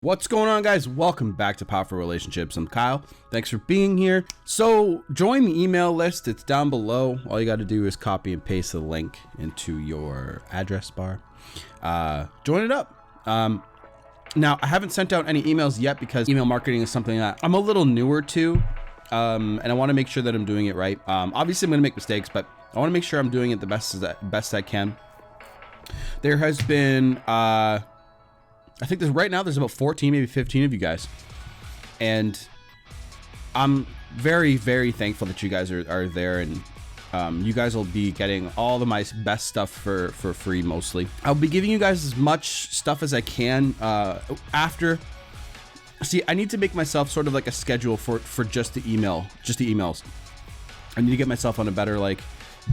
What's going on, guys? Welcome back to Powerful Relationships. I'm Kyle. Thanks for being here. So join the email list. It's down below. All you got to do is copy and paste the link into your address bar. Join it up. Now, I haven't sent out any emails yet because email marketing is something that I'm a little newer to, and I want to make sure that I'm doing it right. Obviously, I'm going to make mistakes, but I want to make sure I'm doing it the best I can. There has been... I think right now there's about 14, maybe 15 of you guys. And I'm very, very thankful that you guys are there, and you guys will be getting all of my best stuff for free mostly. I'll be giving you guys as much stuff as I can after. See, I need to make myself sort of like a schedule for just the emails. I need to get myself on a better like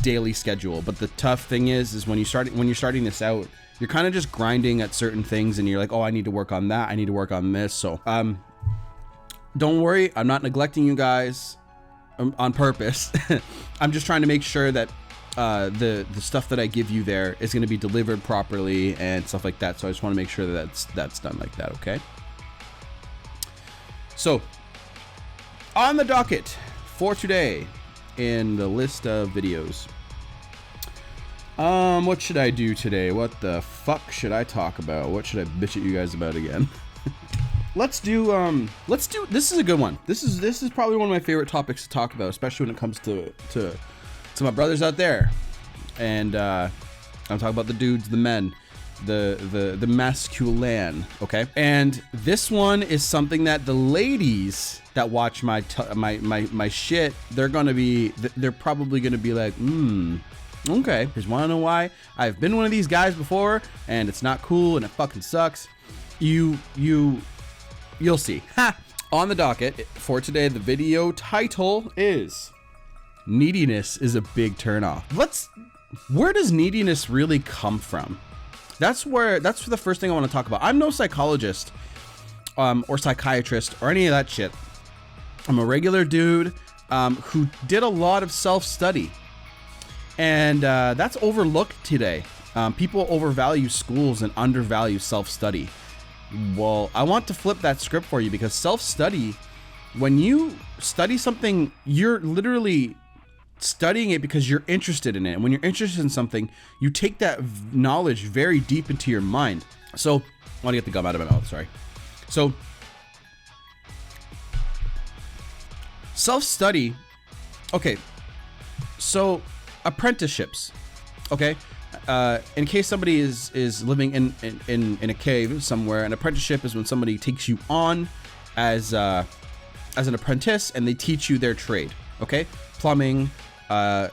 daily schedule. But the tough thing is when you're starting this out, you're kind of just grinding at certain things and you're like, oh, I need to work on that. I need to work on this. So, don't worry. I'm not neglecting you guys on purpose. I'm just trying to make sure that, the stuff that I give you there is going to be delivered properly and stuff like that. So I just want to make sure that that's done like that. Okay. So on the docket for today in the list of videos, what should I do today? What the fuck should I talk about? What should I bitch at you guys about again? Let's do, this is a good one. This is probably one of my favorite topics to talk about, especially when it comes to my brothers out there. And, I'm talking about the dudes, the men, the masculine, okay? And this one is something that the ladies that watch my shit, they're probably gonna be like, okay, because wanna know why? I've been one of these guys before, and it's not cool, and it fucking sucks. You'll see. Ha! On the docket for today, the video title is Neediness is a Big Turnoff. Where does neediness really come from? That's the first thing I want to talk about. I'm no psychologist, or psychiatrist, or any of that shit. I'm a regular dude, who did a lot of self-study. And that's overlooked today. People overvalue schools and undervalue self-study. Well, I want to flip that script for you, because self-study, when you study something, you're literally studying it because you're interested in it. And when you're interested in something, you take that knowledge very deep into your mind. So, I want to get the gum out of my mouth, sorry. So, self-study, okay, so apprenticeships, okay, in case somebody is living in a cave somewhere, an apprenticeship is when somebody takes you on as an apprentice and they teach you their trade, okay, plumbing,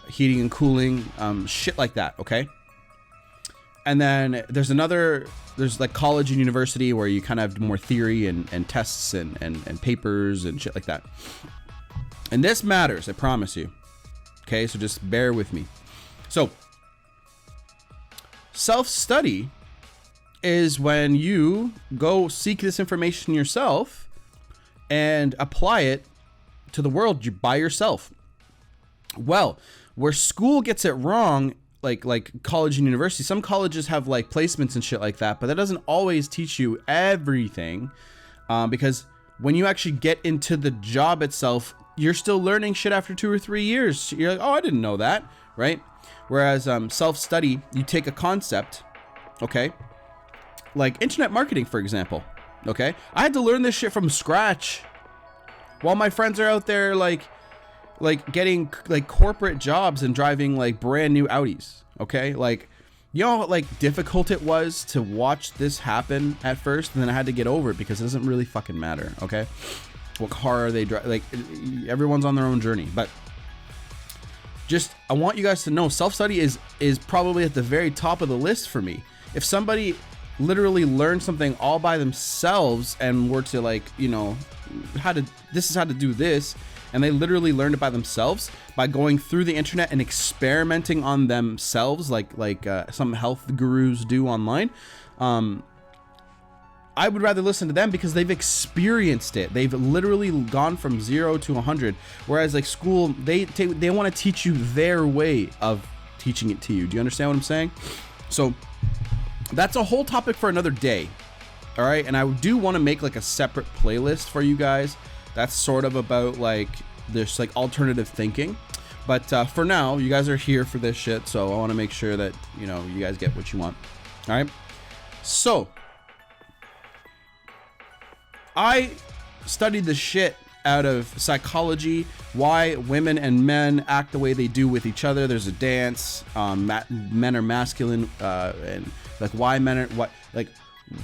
heating and cooling, shit like that, okay. And then there's like college and university where you kind of have more theory and tests and papers and shit like that. And this matters, I promise you. Okay, so just bear with me. So, self-study is when you go seek this information yourself and apply it to the world by yourself. Well, where school gets it wrong, like college and university, some colleges have like placements and shit like that, but that doesn't always teach you everything, because when you actually get into the job itself, you're still learning shit after 2 or 3 years. You're like, oh, I didn't know that, right? Whereas self-study, you take a concept, okay, like internet marketing, for example, okay? I had to learn this shit from scratch while my friends are out there like getting like corporate jobs and driving like brand new Audis, okay? Like, you know how like difficult it was to watch this happen at first, and then I had to get over it because it doesn't really fucking matter, okay? What car are they driving? Like, everyone's on their own journey, but just, I want you guys to know, self-study is probably at the very top of the list for me. If somebody literally learned something all by themselves and were to like, you know, this is how to do this, and they literally learned it by themselves by going through the internet and experimenting on themselves, like some health gurus do online, I would rather listen to them because they've experienced it. They've literally gone from 0 to 100. Whereas like school, they want to teach you their way of teaching it to you. Do you understand what I'm saying? So that's a whole topic for another day. All right, and I do want to make like a separate playlist for you guys that's sort of about like this like alternative thinking. But for now, you guys are here for this shit, so I want to make sure that, you know, you guys get what you want. All right, so I studied the shit out of psychology, why women and men act the way they do with each other. There's a dance, men are masculine, and like why men are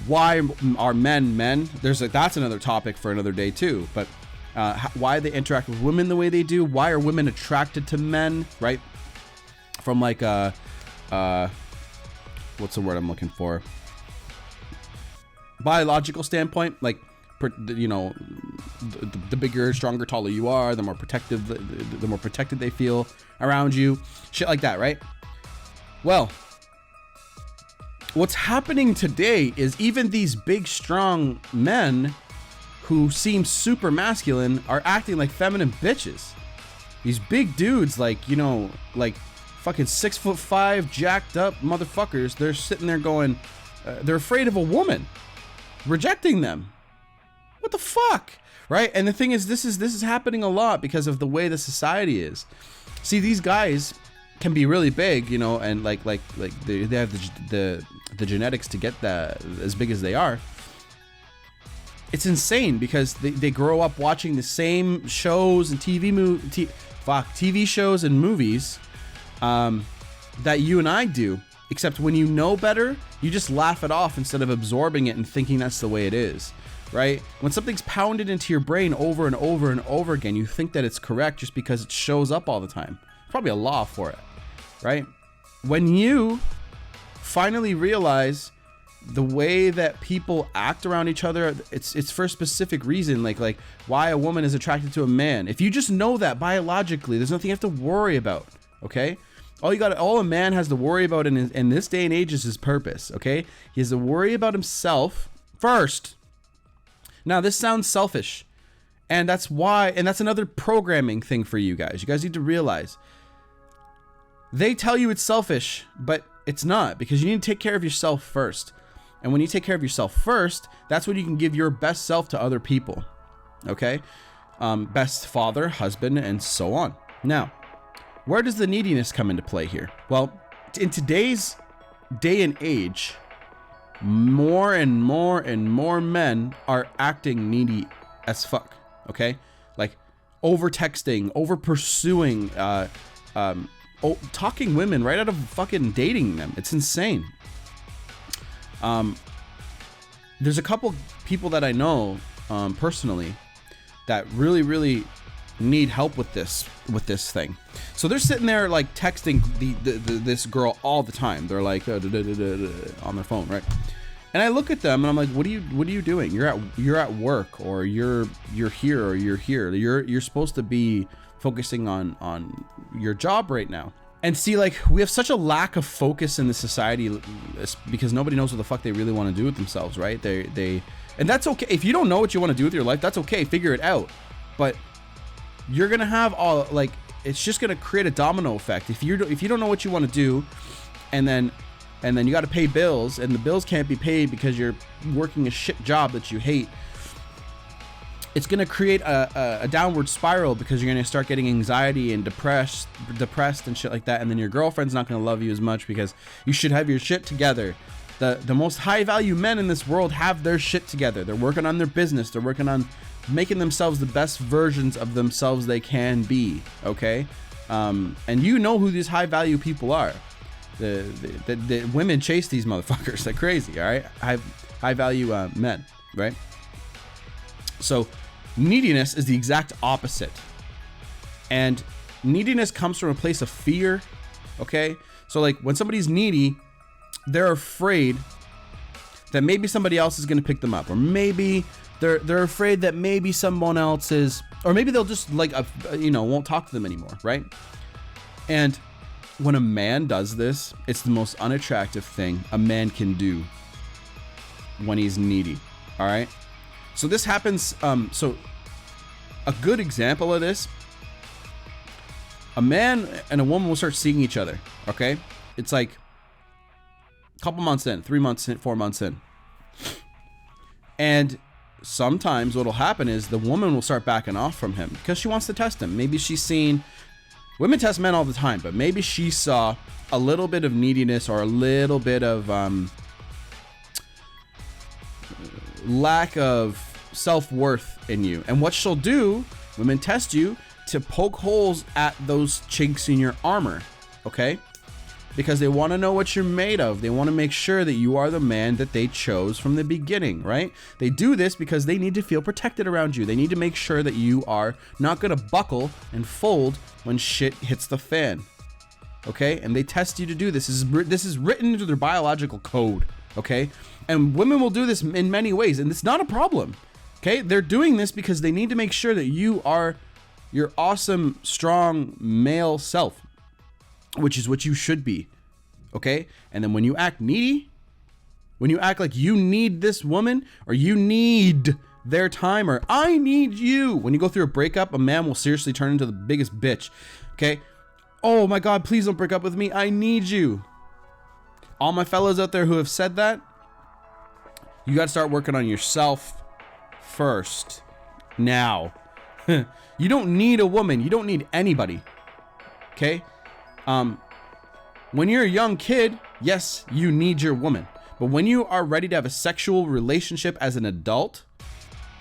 why are men? There's like, that's another topic for another day too. But why they interact with women the way they do. Why are women attracted to men? Right? From like what's the word I'm looking for? Biological standpoint, like, you know, the bigger, stronger, taller you are, the more protective, the more protected they feel around you. Shit like that, right? Well, what's happening today is even these big, strong men who seem super masculine are acting like feminine bitches. These big dudes, like, you know, like fucking 6'5", jacked up motherfuckers. They're sitting there going, they're afraid of a woman rejecting them. What the fuck, right? And the thing is, this is happening a lot because of the way the society is. See, these guys can be really big, you know, and like they have the genetics to get that as big as they are. It's insane because they grow up watching the same shows and TV shows and movies that you and I do. Except when you know better, you just laugh it off instead of absorbing it and thinking that's the way it is. Right? When something's pounded into your brain over and over and over again, you think that it's correct just because it shows up all the time. There's probably a law for it, right? When you finally realize the way that people act around each other, it's for a specific reason, like why a woman is attracted to a man. If you just know that biologically, there's nothing you have to worry about, okay? All a man has to worry about in this day and age is his purpose, okay? He has to worry about himself first. Now, this sounds selfish, and that's another programming thing for you guys. You guys need to realize they tell you it's selfish, but it's not, because you need to take care of yourself first. And when you take care of yourself first, that's when you can give your best self to other people. Okay? Best father, husband, and so on. Now, where does the neediness come into play here? Well, in today's day and age, more and more and more men are acting needy as fuck, okay? Like over texting, over pursuing, talking women right out of fucking dating them. It's insane. There's a couple people that I know personally that really need help with this thing. So they're sitting there like texting this girl all the time. They're like on their phone, right? And I look at them and I'm like, what are you doing? You're at work, or you're here, or you're here. You're supposed to be focusing on your job right now. And see, like, we have such a lack of focus in the society because nobody knows what the fuck they really want to do with themselves, right? And that's okay. If you don't know what you want to do with your life, that's okay. Figure it out. But you're gonna have it's just gonna create a domino effect. If you don't know what you want to do, and then you got to pay bills, and the bills can't be paid because you're working a shit job that you hate, it's gonna create a downward spiral, because you're gonna start getting anxiety and depressed and shit like that, and then your girlfriend's not gonna love you as much because you should have your shit together. The most high value men in this world have their shit together. They're working on their business. They're working on making themselves the best versions of themselves they can be, okay? And you know who these high value people are. The women chase these motherfuckers like crazy, all right? High value men, right? So neediness is the exact opposite. And neediness comes from a place of fear, okay? So like when somebody's needy, they're afraid that maybe somebody else is going to pick them up, or maybe they're afraid that maybe someone else is, or maybe they'll just like won't talk to them anymore, right? And when a man does this, it's the most unattractive thing a man can do when he's needy, all right? So this happens, so a good example of this, a man and a woman will start seeing each other, okay? It's like a couple months in, 3 months in, 4 months in. And sometimes what'll happen is the woman will start backing off from him because she wants to test him. Maybe she's seen, women test men all the time, but maybe she saw a little bit of neediness or a little bit of lack of self-worth in you. And what she'll do, women test you to poke holes at those chinks in your armor, okay? Because they want to know what you're made of. They want to make sure that you are the man that they chose from the beginning, right? They do this because they need to feel protected around you. They need to make sure that you are not going to buckle and fold when shit hits the fan, okay? And they test you to do this. This is written into their biological code, okay? And women will do this in many ways, and it's not a problem, okay? They're doing this because they need to make sure that you are your awesome, strong male self, which is what you should be, okay? And then when you act needy, when you act like you need this woman or you need their time or I need you, when you go through a breakup, a man will seriously turn into the biggest bitch, okay? Oh my God, please don't break up with me. I need you. All my fellows out there who have said that, you got to start working on yourself first. Now. You don't need a woman. You don't need anybody. Okay? When you're a young kid, yes, you need your woman. But when you are ready to have a sexual relationship as an adult,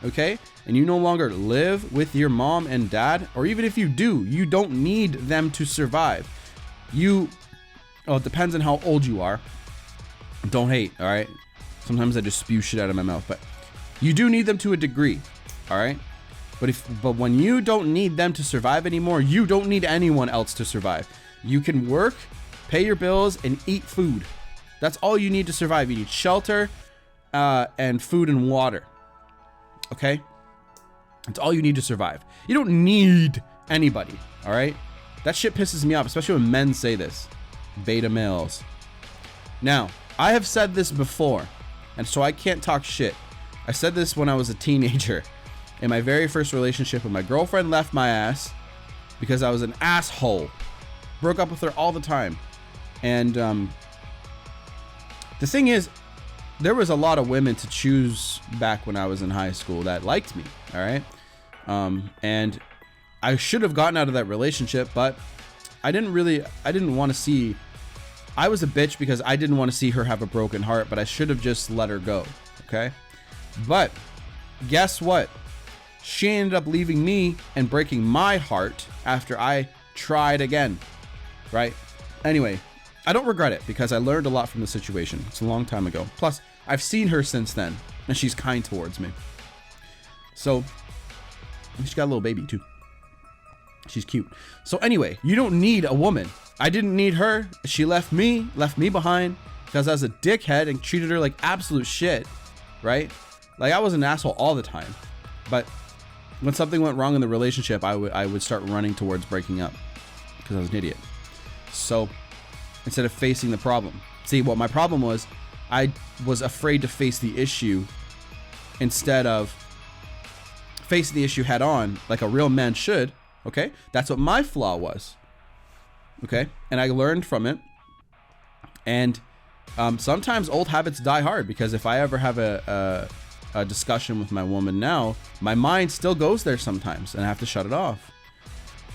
okay, and you no longer live with your mom and dad, or even if you do, you don't need them to survive. It depends on how old you are. Don't hate, all right? Sometimes I just spew shit out of my mouth, but you do need them to a degree, all right? But when you don't need them to survive anymore, you don't need anyone else to survive. You can work, pay your bills, and eat food. That's all you need to survive. You need shelter, and food and water. Okay? That's all you need to survive. You don't need anybody, all right? That shit pisses me off, especially when men say this. Beta males. Now, I have said this before, and so I can't talk shit. I said this when I was a teenager. In my very first relationship, when my girlfriend left my ass because I was an asshole. Broke up with her all the time. And the thing is, there was a lot of women to choose back when I was in high school that liked me, all right? And I should have gotten out of that relationship, but I didn't want to see... I was a bitch because I didn't want to see her have a broken heart, but I should have just let her go, okay? But guess what? She ended up leaving me and breaking my heart after I tried again, right? Anyway, I don't regret it because I learned a lot from the situation. It's a long time ago. Plus, I've seen her since then, and she's kind towards me. So, she's got a little baby too. She's cute. So anyway, you don't need a woman. I didn't need her. She left me behind because I was a dickhead and treated her like absolute shit, right? Like I was an asshole all the time. But when something went wrong in the relationship, I would start running towards breaking up because I was an idiot. So instead of facing the problem, see what my problem was, I was afraid to face the issue instead of facing the issue head on like a real man should. Okay, that's what my flaw was. Okay, and I learned from it. And sometimes old habits die hard because if I ever have a discussion with my woman now, my mind still goes there sometimes and I have to shut it off.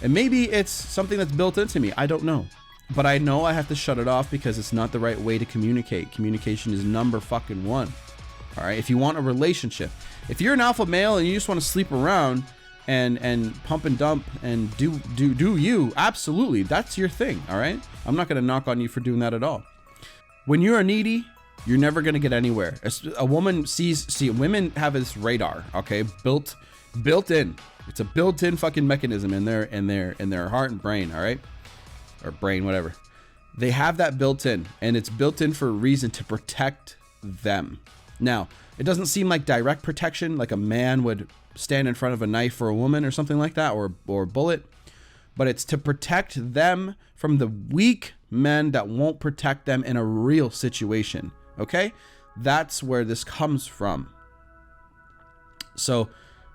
And maybe it's something that's built into me. I don't know. But I know I have to shut it off because it's not the right way to communicate. Communication is number fucking one. All right. If you want a relationship, if you're an alpha male and you just want to sleep around and pump and dump and do you, absolutely, that's your thing. All right. I'm not going to knock on you for doing that at all. When you're a needy, you're never going to get anywhere. A woman women have this radar, okay, built in. It's a built-in fucking mechanism in their heart and brain, all right? Or brain, whatever. They have that built in, and it's built in for a reason, to protect them. Now, it doesn't seem like direct protection, like a man would stand in front of a knife for a woman or something like that, or a bullet, but it's to protect them from the weak men that won't protect them in a real situation. Okay, that's where this comes from. So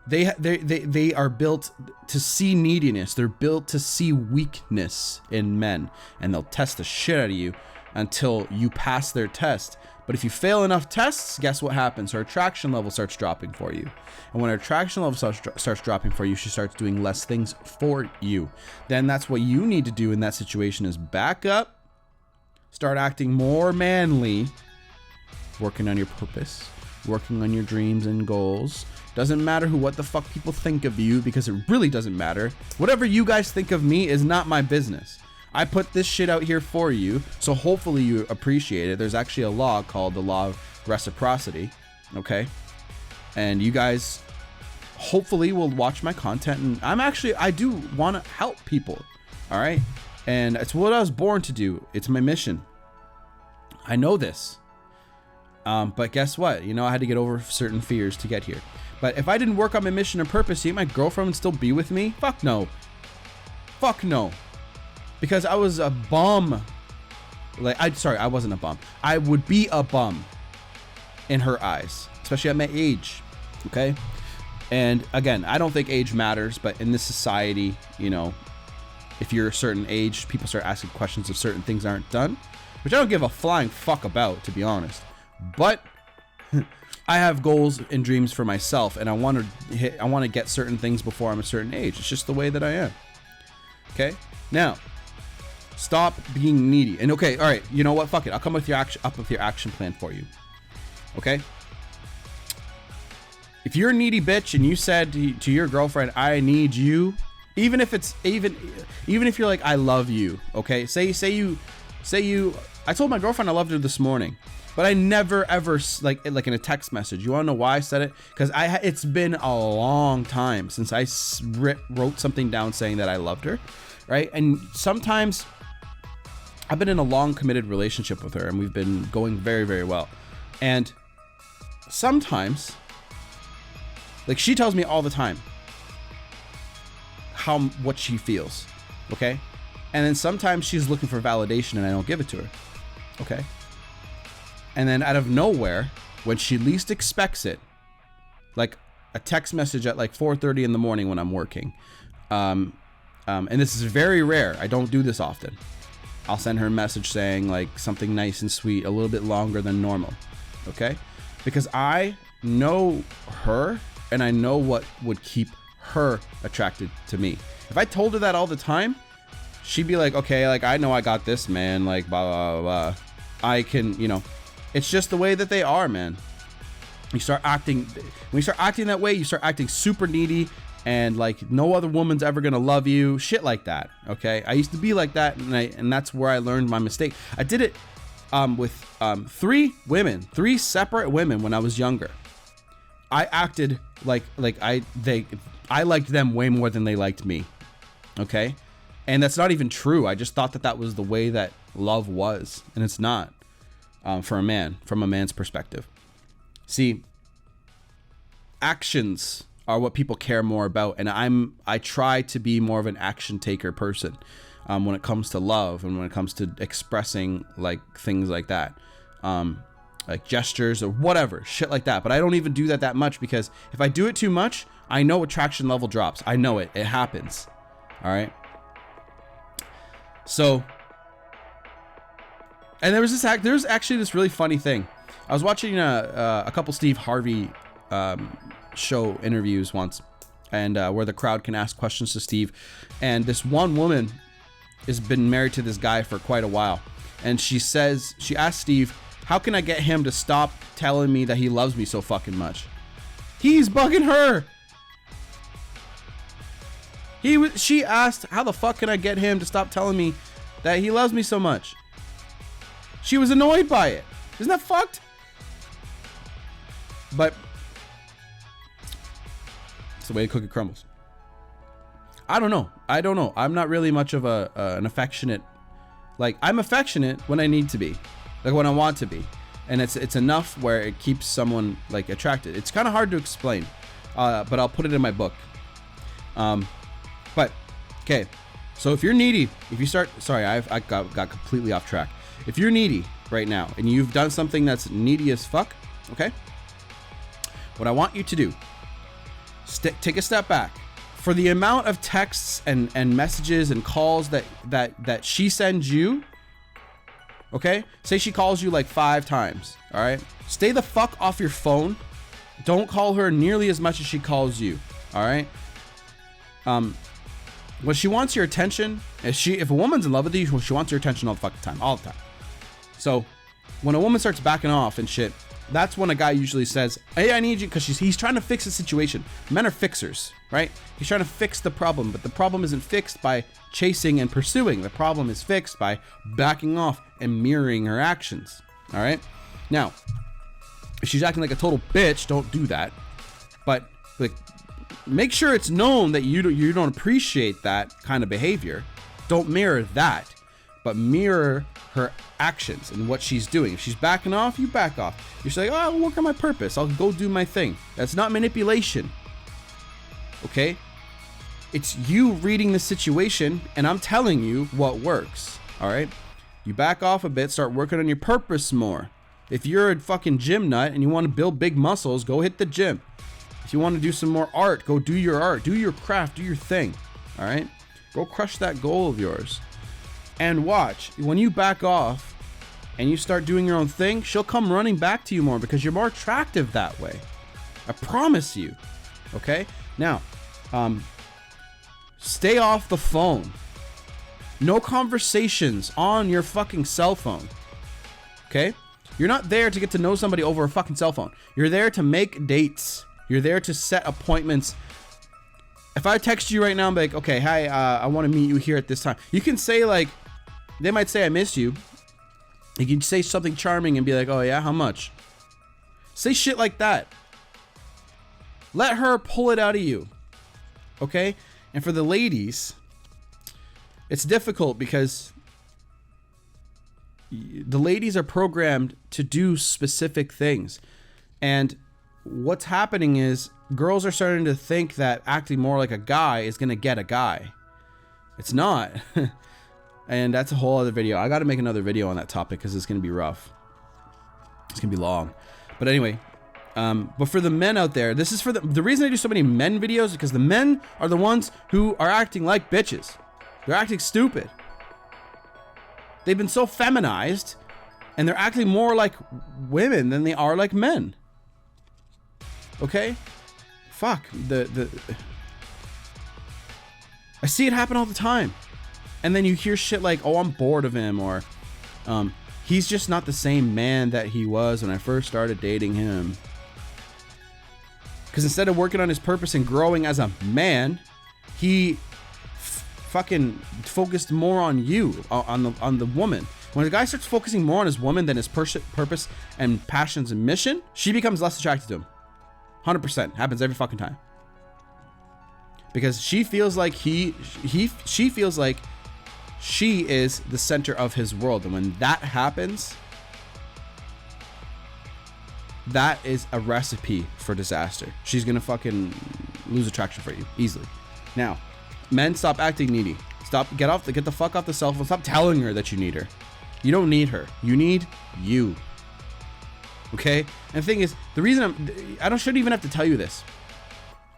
they are built to see neediness. They're built to see weakness in men, and they'll test the shit out of you until you pass their test. But if you fail enough tests, guess what happens? Her attraction level starts dropping for you. And when her attraction level starts dropping for you, she starts doing less things for you. Then that's what you need to do in that situation is back up, start acting more manly, working on your purpose, working on your dreams and goals. Doesn't matter what the fuck people think of you, because it really doesn't matter. Whatever you guys think of me is not my business. I put this shit out here for you, so hopefully you appreciate it. There's actually a law called the law of reciprocity, okay? And you guys hopefully will watch my content, and I do want to help people, all right? And it's what I was born to do. It's my mission. I know this. But guess what? You know, I had to get over certain fears to get here. But if I didn't work on my mission and purpose, you think my girlfriend would still be with me? Fuck no. Fuck no. Because I was a bum. I wasn't a bum. I would be a bum in her eyes, especially at my age. Okay. And again, I don't think age matters, but in this society, you know, if you're a certain age, people start asking questions if certain things aren't done, which I don't give a flying fuck about, to be honest. But I have goals and dreams for myself, and I want to get certain things before I'm a certain age. It's just the way that I am. Okay. Now, stop being needy. And okay, all right, you know what? Fuck it. I'll come with your action plan for you. Okay? If you're a needy bitch and you said to your girlfriend, "I need you," even if you're like, "I love you," okay? Say you. I told my girlfriend I loved her this morning, but I never ever like in a text message. You want to know why I said it? Because it's been a long time since I wrote something down saying that I loved her, right? And sometimes I've been in a long committed relationship with her, and we've been going very, very well. And sometimes, like, she tells me all the time what she feels, okay? And then sometimes she's looking for validation and I don't give it to her, okay? And then out of nowhere, when she least expects it, like a text message at like 4:30 in the morning when I'm working, and this is very rare, I don't do this often, I'll send her a message saying like something nice and sweet, a little bit longer than normal, okay? Because I know her and I know what would keep her attracted to me. If I told her that all the time, she'd be like, okay, like, I know I got this, man, like, blah, blah, blah. I can, you know, it's just the way that they are, man. When you start acting that way, you start acting super needy, and like no other woman's ever gonna love you, shit like that, okay? I used to be like that, and that's where I learned my mistake. I did it with three separate women when I was younger. I acted like I liked them way more than they liked me, okay? And that's not even true. I just thought that was the way that love was, and it's not, from a man's perspective. See, actions are what people care more about, and I try to be more of an action taker person when it comes to love and when it comes to expressing like things like that, like gestures or whatever, shit like that. But I don't even do that much, because if I do it too much, I know attraction level drops. I know it happens. All right. So, and there's actually this really funny thing. I was watching a couple Steve Harvey show interviews once, and where the crowd can ask questions to Steve, and this one woman has been married to this guy for quite a while, and she asked Steve, how can I get him to stop telling me that he loves me so fucking much? He's bugging her. She asked, how the fuck can I get him to stop telling me that he loves me so much? She was annoyed by it. Isn't that fucked? But it's the way a cookie crumbles. I don't know. I'm not really much of an affectionate, like, I'm affectionate when I need to be, like when I want to be, and it's enough where it keeps someone like attracted. It's kind of hard to explain, but I'll put it in my book. But okay, so if you're needy, if you start, sorry, I got completely off track. If you're needy right now and you've done something that's needy as fuck, okay, what I want you to do, take a step back. For the amount of texts and messages and calls that she sends you, Okay? Say she calls you like 5 times. All right? Stay the fuck off your phone. Don't call her nearly as much as she calls you. All right? When she wants your attention, if a woman's in love with you, she wants your attention all the fucking time. All the time. So when a woman starts backing off and shit, that's when a guy usually says, hey, I need you, because he's trying to fix the situation. Men are fixers, right? He's trying to fix the problem, but the problem isn't fixed by chasing and pursuing. The problem is fixed by backing off and mirroring her actions. All right? Now, if she's acting like a total bitch, don't do that. But like, make sure it's known that you don't appreciate that kind of behavior. Don't mirror that, but mirror her actions and what she's doing. If she's backing off, you back off. You're like, oh, I'll work on my purpose. I'll go do my thing. That's not manipulation. Okay? It's you reading the situation, and I'm telling you what works. All right? You back off a bit, start working on your purpose more. If you're a fucking gym nut and you want to build big muscles, go hit the gym. If you want to do some more art, go do your art. Do your craft. Do your thing. All right? Go crush that goal of yours. And watch. When you back off and you start doing your own thing, she'll come running back to you more because you're more attractive that way. I promise you. Okay? Now, stay off the phone. No conversations on your fucking cell phone. Okay? You're not there to get to know somebody over a fucking cell phone. You're there to make dates. You're there to set appointments. If I text you right now and be like, okay, hi, I want to meet you here at this time. You can say like, they might say I miss you. You can say something charming and be like, oh yeah, how much? Say shit like that. Let her pull it out of you. Okay? And for the ladies, it's difficult because the ladies are programmed to do specific things. And what's happening is girls are starting to think that acting more like a guy is going to get a guy. It's not. And that's a whole other video. I got to make another video on that topic because it's going to be rough. It's going to be long. But anyway, but for the men out there, this is for the reason I do so many men videos is because the men are the ones who are acting like bitches. They're acting stupid. They've been so feminized and they're acting more like women than they are like men. Okay? Fuck. I see it happen all the time. And then you hear shit like, oh, I'm bored of him, or he's just not the same man that he was when I first started dating him. Because instead of working on his purpose and growing as a man, he fucking focused more on you, on the woman. When a guy starts focusing more on his woman than his purpose and passions and mission, she becomes less attracted to him. 100%. Happens every fucking time. Because she feels like she feels like she is the center of his world. And when that happens, that is a recipe for disaster. She's gonna fucking lose attraction for you easily. Now, men, stop acting needy. Get the fuck off the cell phone. Stop telling her that you need her. You don't need her. You need you. Okay? And the thing is, the reason shouldn't even have to tell you this,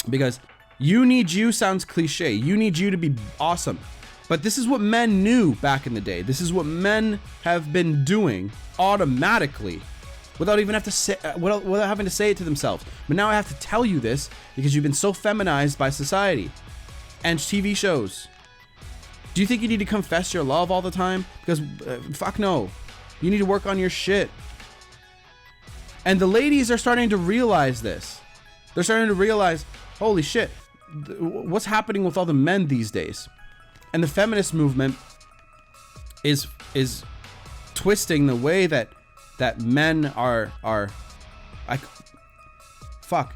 because you need you sounds cliche. You need you to be awesome. But this is what men knew back in the day. This is what men have been doing automatically without even without having to say it to themselves. But now I have to tell you this because you've been so feminized by society and TV shows. Do you think you need to confess your love all the time? Because fuck no. You need to work on your shit. And the ladies are starting to realize this. They're starting to realize, holy shit, what's happening with all the men these days? And the feminist movement is twisting the way that men are like, fuck.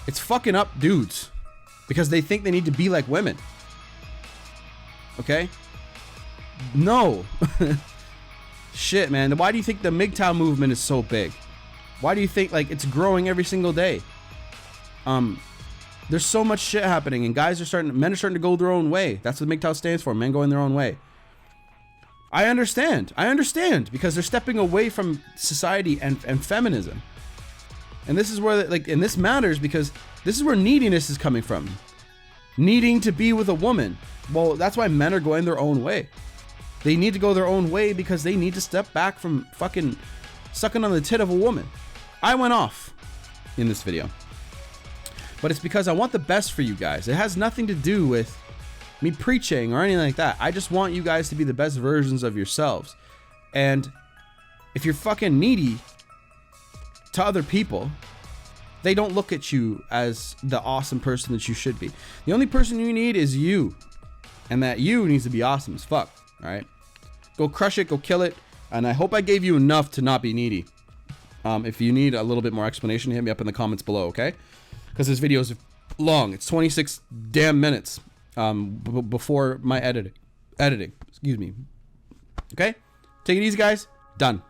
It's fucking up dudes because they think they need to be like women. Okay? No. Shit, man. Why do you think the MGTOW movement is so big? Why do you think like it's growing every single day? There's so much shit happening, and men are starting to go their own way. That's what MGTOW stands for, men going their own way. I understand, because they're stepping away from society and feminism. And this is where, and this matters because this is where neediness is coming from. Needing to be with a woman. Well, that's why men are going their own way. They need to go their own way because they need to step back from fucking sucking on the tit of a woman. I went off in this video, but it's because I want the best for you guys. It has nothing to do with me preaching or anything like that. I just want you guys to be the best versions of yourselves. And if you're fucking needy to other people, they don't look at you as the awesome person that you should be. The only person you need is you, and that you needs to be awesome as fuck. All right, go crush it, go kill it. And I hope I gave you enough to not be needy. If you need a little bit more explanation, hit me up in the comments below, okay? Because this video is long. It's 26 damn minutes before my editing. Excuse me. Okay? Take it easy, guys. Done.